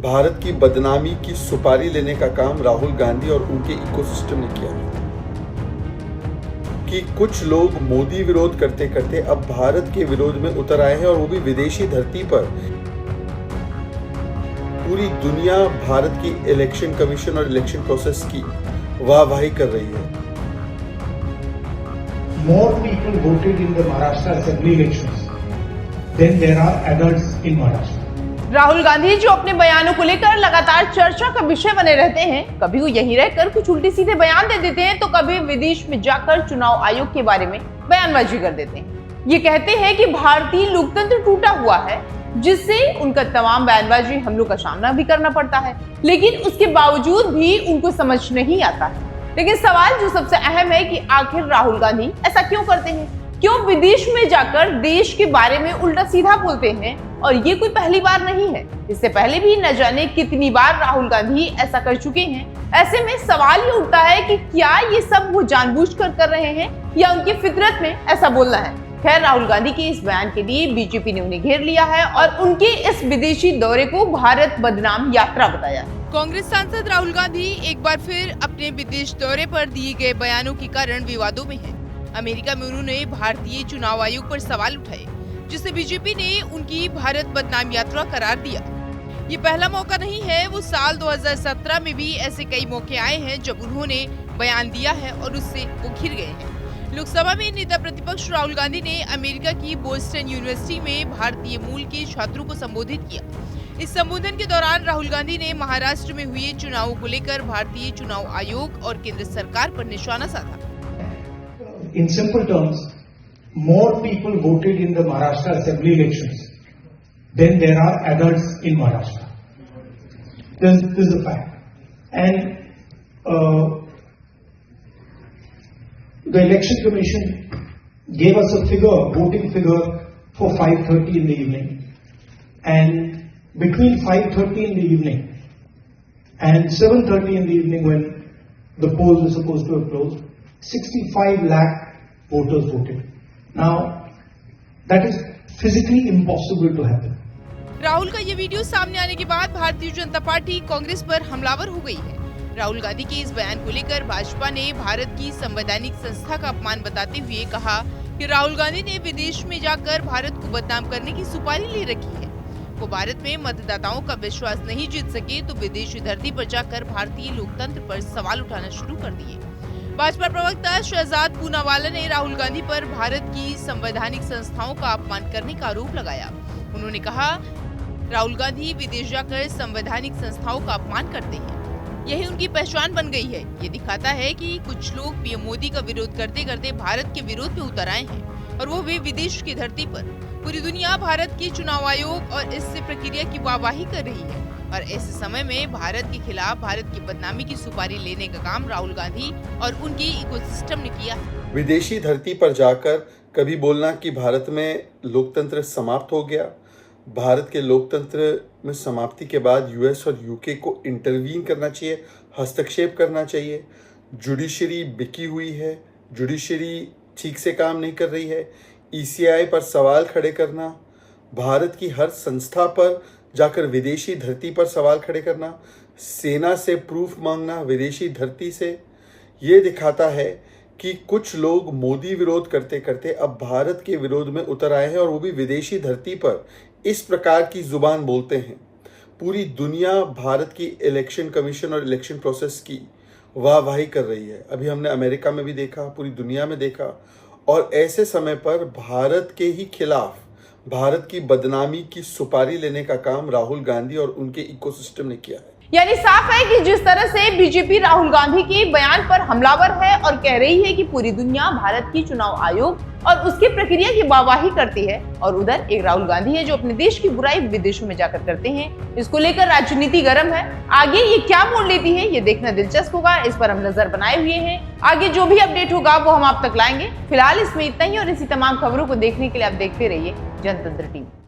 भारत की बदनामी की सुपारी लेने का काम राहुल गांधी और उनके इकोसिस्टम ने किया है कि कुछ लोग मोदी विरोध करते करते अब भारत के विरोध में उतर आए हैं और वो भी विदेशी धरती पर। पूरी दुनिया भारत की इलेक्शन कमीशन और इलेक्शन प्रोसेस की वाहवाही कर रही है। More people voted in the Maharashtra Assembly elections than there are adults in Maharashtra. Rahul Gandhi जो अपने बयानों को लेकर लगातार चर्चा का विषय बने रहते हैं, कभी वो यहीं रहकर कुछ उल्टे सीधे बयान दे देते हैं तो कभी विदेश में जाकर चुनाव आयोग के बारे में बयानबाजी कर देते हैं। ये कहते हैं कि भारतीय लोकतंत्र टूटा हुआ है, जिससे उनका तमाम बयानबाजी हमलों का सामना भी करना पड़ता है, लेकिन उसके बावजूद भी उनको समझ नहीं आता है। लेकिन सवाल जो सबसे अहम है कि आखिर राहुल गांधी ऐसा क्यों करते हैं, क्यों विदेश में जाकर देश के बारे में उल्टा सीधा बोलते हैं। और ये कोई पहली बार नहीं है, इससे पहले भी न जाने कितनी बार राहुल गांधी ऐसा कर चुके हैं। ऐसे में सवाल ये उठता है कि क्या ये सब वो जानबूझकर कर रहे हैं या उनकी फितरत में ऐसा बोलना है। खैर, राहुल गांधी के इस बयान के लिए बीजेपी ने उन्हें घेर लिया है और उनके इस विदेशी दौरे को भारत बदनाम यात्रा बताया। कांग्रेस सांसद राहुल गांधी एक बार फिर अपने विदेश दौरे पर दिए गए बयानों के कारण विवादों में हैं। अमेरिका में उन्होंने भारतीय चुनाव आयोग पर सवाल उठाए, जिसे बीजेपी ने उनकी भारत बदनाम यात्रा करार दिया। ये पहला मौका नहीं है, वो साल 2017 में भी ऐसे कई मौके आए हैं जब उन्होंने बयान दिया है और उससे वो घिर गए हैं। लोकसभा में नेता प्रतिपक्ष राहुल गांधी ने अमेरिका की बोस्टन यूनिवर्सिटी में भारतीय मूल के छात्रों को संबोधित किया। इस संबोधन के दौरान राहुल गांधी ने महाराष्ट्र में हुए चुनावों को लेकर भारतीय चुनाव आयोग और केंद्र सरकार पर निशाना साधा। In simple terms, more people voted in the Maharashtra Assembly elections than there are adults in Maharashtra. This is a fact. And the Election Commission gave us a voting figure for 5:30 in the evening. And between 5:30 in the evening and 7:30 in the evening, when the polls were supposed to have closed, 65 lakh voters voted. Now, that is physically impossible to happen. Rahul का ये video सामने आने के बाद Bharatiya Janata party Congress पर हमलावर हो गई है। राहुल गांधी के इस बयान को लेकर भाजपा ने भारत की संवैधानिक संस्था का अपमान बताते हुए कहा कि राहुल गांधी ने विदेश में जाकर भारत को बदनाम करने की सुपारी ले रखी है। वो भारत में मतदाताओं का विश्वास नहीं जीत सके तो विदेशी धरती पर जाकर भारतीय लोकतंत्र पर सवाल उठाना शुरू कर दिए। भाजपा प्रवक्ता शहजाद पूनावाला ने राहुल गांधी पर भारत की संवैधानिक संस्थाओं का अपमान करने का आरोप लगाया। उन्होंने कहा, राहुल गांधी विदेश जाकर संवैधानिक संस्थाओं का अपमान करते हैं, यही उनकी पहचान बन गई है। ये दिखाता है कि कुछ लोग पीएम मोदी का विरोध करते करते भारत के विरोध में उतर आए हैं और वो भी विदेश की धरती पर। पूरी दुनिया भारत की चुनाव आयोग और इससे प्रक्रिया की वाहवाही कर रही है और ऐसे समय में भारत के खिलाफ भारत की बदनामी की सुपारी लेने का काम राहुल गांधी और उनकी इकोसिस्टम ने किया है। विदेशी धरती पर जाकर कभी बोलना कि भारत में लोकतंत्र समाप्त हो गया, भारत के लोकतंत्र में समाप्ति के बाद यूएस और यूके को इंटरवीन करना चाहिए, हस्तक्षेप करना चाहिए, जुडिशरी बिकी हुई है, जुडिशरी ठीक से काम नहीं कर रही है, ईसीआई पर सवाल खड़े करना, भारत की हर संस्था पर जाकर विदेशी धरती पर सवाल खड़े करना, सेना से प्रूफ मांगना विदेशी धरती से, ये दिखाता है कि कुछ लोग मोदी विरोध करते करते अब भारत के विरोध में उतर आए हैं और वो भी विदेशी धरती पर इस प्रकार की जुबान बोलते हैं। पूरी दुनिया भारत की इलेक्शन कमीशन और इलेक्शन प्रोसेस की वाहवाही कर रही है। अभी हमने अमेरिका में भी देखा, पूरी दुनिया में देखा, और ऐसे समय पर भारत के ही खिलाफ भारत की बदनामी की सुपारी लेने का काम राहुल गांधी और उनके इकोसिस्टम ने किया है। यानी साफ है कि जिस तरह से बीजेपी राहुल गांधी के बयान पर हमलावर है और कह रही है कि पूरी दुनिया भारत की चुनाव आयोग और उसकी प्रक्रिया की वाहवाही करती है, और उधर एक राहुल गांधी है जो अपने देश की बुराई विदेशों में जाकर करते हैं। इसको लेकर राजनीति गर्म है। आगे ये क्या मोड़ लेती है ये देखना दिलचस्प होगा। इस पर हम नजर बनाए हुए हैं। आगे जो भी अपडेट होगा वो हम आप तक लाएंगे। फिलहाल इसमें इतना ही और इसी तमाम खबरों को देखने के लिए आप देखते रहिए जनतंत्र टीवी।